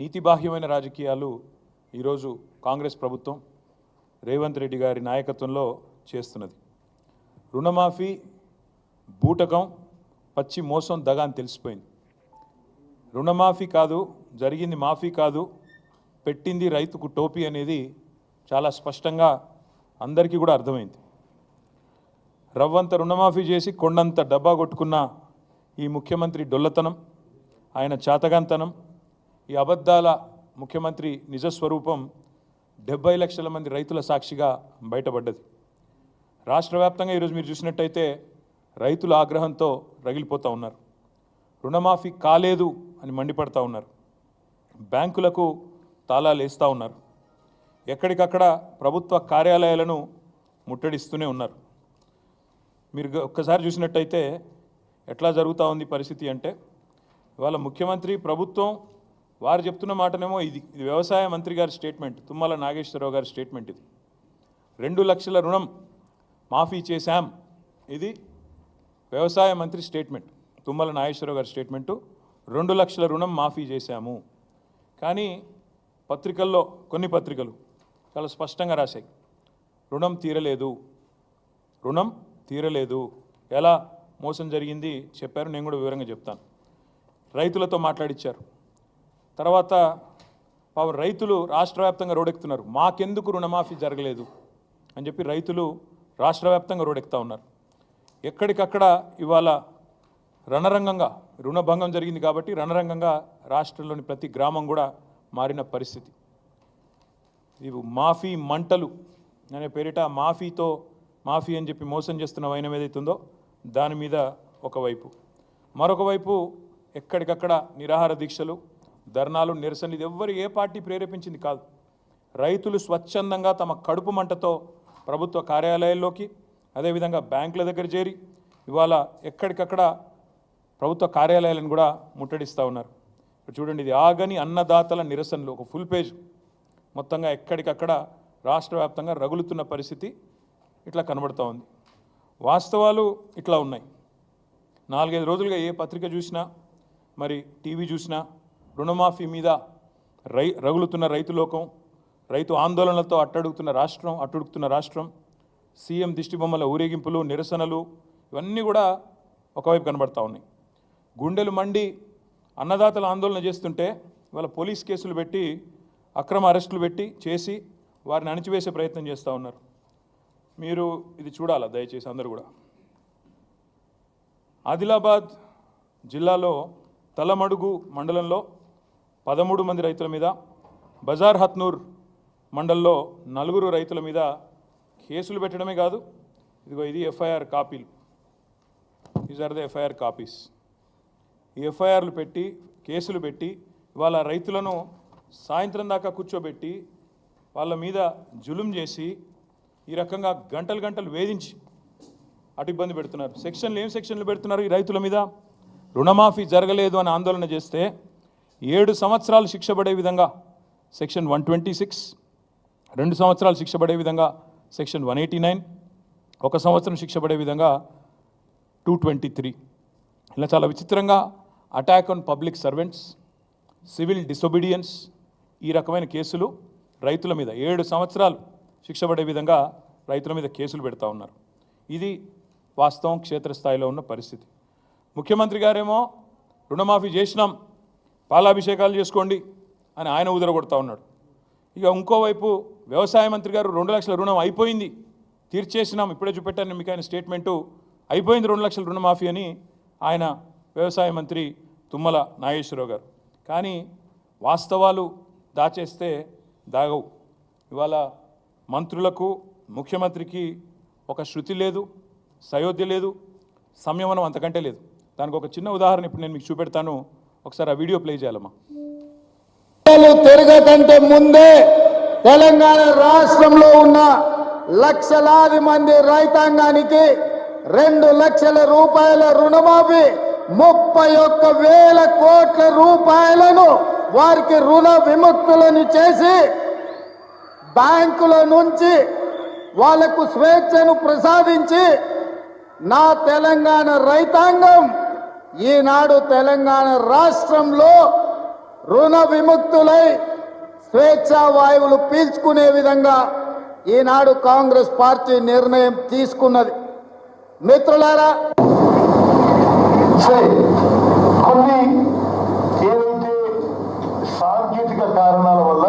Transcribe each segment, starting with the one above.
నీతిబాహ్యమైన రాజకీయాలు ఈరోజు కాంగ్రెస్ ప్రభుత్వం రేవంత్ రెడ్డి గారి నాయకత్వంలో చేస్తున్నది. రుణమాఫీ బూటకం, పచ్చి మోసం, దగా అని తెలిసిపోయింది. రుణమాఫీ కాదు, జరిగింది మాఫీ కాదు, పెట్టింది రైతుకు టోపీ అనేది చాలా స్పష్టంగా అందరికీ కూడా అర్థమైంది. రవ్వంత రుణమాఫీ చేసి కొండంత డబ్బా కొట్టుకున్న ఈ ముఖ్యమంత్రి డొల్లతనం, ఆయన చాతగాంతనం, ఈ అబద్ధాల ముఖ్యమంత్రి నిజస్వరూపం 70 లక్షల మంది రైతుల సాక్షిగా బయటపడ్డది. రాష్ట్ర వ్యాప్తంగా ఈరోజు మీరు చూసినట్టయితే రైతుల ఆగ్రహంతో రగిలిపోతూ ఉన్నారు. రుణమాఫీ కాలేదు అని మండిపడతా ఉన్నారు. బ్యాంకులకు తాళాలు వేస్తూ ఉన్నారు. ఎక్కడికక్కడ ప్రభుత్వ కార్యాలయాలను ముట్టడిస్తూనే ఉన్నారు. మీరు ఒక్కసారి చూసినట్టయితే ఎట్లా జరుగుతూ ఉంది పరిస్థితి అంటే, ఇవాళ ముఖ్యమంత్రి ప్రభుత్వం వారు చెప్తున్న మాటనేమో ఇది వ్యవసాయ మంత్రి గారి స్టేట్మెంట్, తుమ్మల నాగేశ్వరరావు గారి స్టేట్మెంట్. ఇది 2 లక్షల రుణం మాఫీ చేశాం, ఇది వ్యవసాయ మంత్రి స్టేట్మెంట్, తుమ్మల నాగేశ్వరరావు గారి స్టేట్మెంటు. 2 లక్షల రుణం మాఫీ చేశాము. కానీ పత్రికల్లో కొన్ని పత్రికలు చాలా స్పష్టంగా రాశాయి, రుణం తీరలేదు, రుణం తీరలేదు. ఎలా మోసం జరిగింది చెప్పారు, నేను కూడా వివరంగా చెప్తాను. రైతులతో మాట్లాడిచ్చారు. తర్వాత రైతులు రాష్ట్ర వ్యాప్తంగా రోడెక్కుతున్నారు. మాకెందుకు రుణమాఫీ జరగలేదు అని చెప్పి రైతులు రాష్ట్ర వ్యాప్తంగా రోడెక్కుతూ ఉన్నారు. ఎక్కడికక్కడ ఇవాళ రణరంగంగా రుణభంగం జరిగింది కాబట్టి రణరంగంగా రాష్ట్రంలోని ప్రతి గ్రామం కూడా మారిన పరిస్థితి. ఇవి మాఫీ మంటలు అనే పేరిట మాఫీ అని చెప్పి మోసం చేస్తున్న వైనం ఏదైతుందో దాని మీద ఒకవైపు, మరొక వైపు ఎక్కడికక్కడ నిరాహార దీక్షలు, ధర్నాలు, నిరసన. ఇది ఎవ్వరు ఏ పార్టీ ప్రేరేపించింది కాదు. రైతులు స్వచ్ఛందంగా తమ కడుపు మంటతో ప్రభుత్వ కార్యాలయాల్లోకి, అదేవిధంగా బ్యాంకుల దగ్గర చేరి ఇవాళ ఎక్కడికక్కడ ప్రభుత్వ కార్యాలయాలను కూడా ముట్టడిస్తూ ఉన్నారు. చూడండి, ఇది ఆగని అన్నదాతల నిరసనలు, ఒక ఫుల్ పేజ్ మొత్తంగా ఎక్కడికక్కడ రాష్ట్ర వ్యాప్తంగా రగులుతున్న పరిస్థితి ఇట్లా కనబడుతూ ఉంది. వాస్తవాలు ఇట్లా ఉన్నాయి. 4-5 రోజులుగా ఏ పత్రిక చూసినా, మరి టీవీ చూసినా రుణమాఫీ మీద రగులుతున్న రైతు లోకం, రైతు ఆందోళనలతో అట్టుడుకుతున్న రాష్ట్రం, సీఎం దిష్టిబొమ్మల ఊరేగింపులు, నిరసనలు, ఇవన్నీ కూడా ఒకవైపు కనబడతా ఉన్నాయి. గుండెలు మండి అన్నదాతల ఆందోళన చేస్తుంటే వాళ్ళ పోలీస్ కేసులు పెట్టి, అక్రమ అరెస్టులు పెట్టి చేసి వారిని అణిచివేసే ప్రయత్నం చేస్తూ ఉన్నారు. మీరు ఇది చూడాలా దయచేసి అందరూ కూడా. ఆదిలాబాద్ జిల్లాలో తలమడుగు మండలంలో 13 మంది రైతుల మీద, బజార్ హత్నూర్ మండలంలో 4 రైతుల మీద కేసులు పెట్టడమే కాదు, ఇదిగో ఇది ఎఫ్ఐఆర్ కాపీలు, these are the FIR copies. ఈ ఎఫ్ఐఆర్లు పెట్టి, కేసులు పెట్టి వాళ్ళ రైతులను సాయంత్రం దాకా కూర్చోబెట్టి వాళ్ళ మీద జులుం చేసి ఈ రకంగా గంటలు వేధించి అటు ఇబ్బంది పెడుతున్నారు. ఏం సెక్షన్లు పెడుతున్నారు ఈ రైతుల మీద? రుణమాఫీ జరగలేదు అని ఆందోళన చేస్తే 7 సంవత్సరాలు శిక్ష పడే విధంగా సెక్షన్ 126, 2 సంవత్సరాలు శిక్ష పడే విధంగా సెక్షన్ 189, 1 సంవత్సరం శిక్ష పడే విధంగా 223. ఇలా చాలా విచిత్రంగా attack on public servants, civil disobedience, ఈ రకమైన కేసులు రైతుల మీద 7 సంవత్సరాలు శిక్ష పడే విధంగా రైతుల మీద కేసులు పెడతా ఉన్నారు. ఇది వాస్తవం, క్షేత్రస్థాయిలో ఉన్న పరిస్థితి. ముఖ్యమంత్రి గారేమో రుణమాఫీ చేసినాం, పాలాభిషేకాలు చేసుకోండి అని ఆయన ఉదరగొడతా ఉన్నాడు. ఇక ఇంకోవైపు వ్యవసాయ మంత్రి గారు 2 లక్షల రుణం అయిపోయింది, తీర్చేసినాం, ఇప్పుడే చూపెట్టాను మీకు ఆయన స్టేట్మెంటు, అయిపోయింది 2 లక్షల రుణమాఫీ అని ఆయన వ్యవసాయ మంత్రి తుమ్మల నాగేశ్వరరావు గారు. కానీ వాస్తవాలు దాచేస్తే దాగవు. ఇవాళ మంత్రులకు, ముఖ్యమంత్రికి ఒక శృతి లేదు, సయోధ్య లేదు, సంయమనం అంతకంటే లేదు. దానికి ఒక చిన్న ఉదాహరణ ఇప్పుడు నేను మీకు చూపెడతాను, ఒకసారి ఆ వీడియో ప్లే చేయాలమ్మా. తిరగకంటే ముందే తెలంగాణ రాష్ట్రంలో ఉన్న లక్షలాది మంది రైతాంగానికి 2 లక్షల రూపాయల రుణమాఫీ, 31,000 కోట్ల రూపాయలను వారికి రుణ విముక్తులను చేసి బ్యాంకుల నుంచి వాళ్లకు స్వేచ్ఛను ప్రసాదించి నా తెలంగాణ రైతాంగం ఈనాడు తెలంగాణ రాష్ట్రంలో రుణ విముక్తులై స్వేచ్ఛా వాయువులు పీల్చుకునే విధంగా ఈనాడు కాంగ్రెస్ పార్టీ నిర్ణయం తీసుకున్నది. మిత్రులారా, కొన్ని ఏదైతే సాంకేతిక కారణాల వల్ల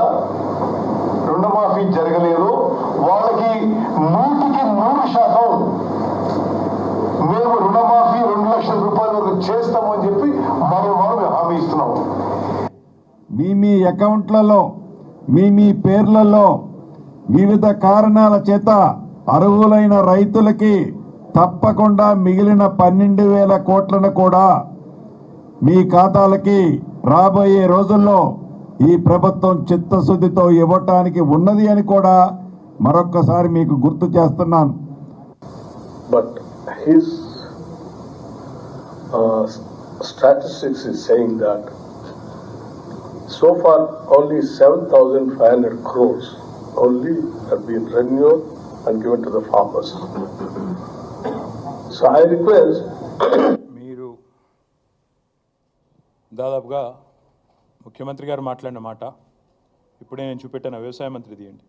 రుణమాఫీ జరగలేదు, వాళ్ళకి 100% మేము రుణమాఫీ 2 లక్షల రూపాయల వరకు చేస్తామని చెప్పి మనం హామీ ఇస్తున్నాం. మీ అకౌంట్లలో మీ పేర్లలో వివిధ కారణాల చేత అర్హులైన రైతులకి తప్పకుండా మిగిలిన 12,000 కోట్లను కూడా మీ ఖాతాలకి రాబోయే రోజుల్లో ఈ ప్రభుత్వం చిత్తశుద్ధితో ఇవ్వటానికి ఉన్నది అని కూడా మరొక్కసారి మీకు గుర్తు చేస్తున్నాను. But his statistics is saying that so far only 7,500 crores only have been renewed and given to the farmers. So I request మీరు దాదాపుగా ముఖ్యమంత్రి గారు మాట్లాడిన మాట ఇప్పుడే నేను చూపెట్టాను వ్యవసాయ మంత్రి తీయండి.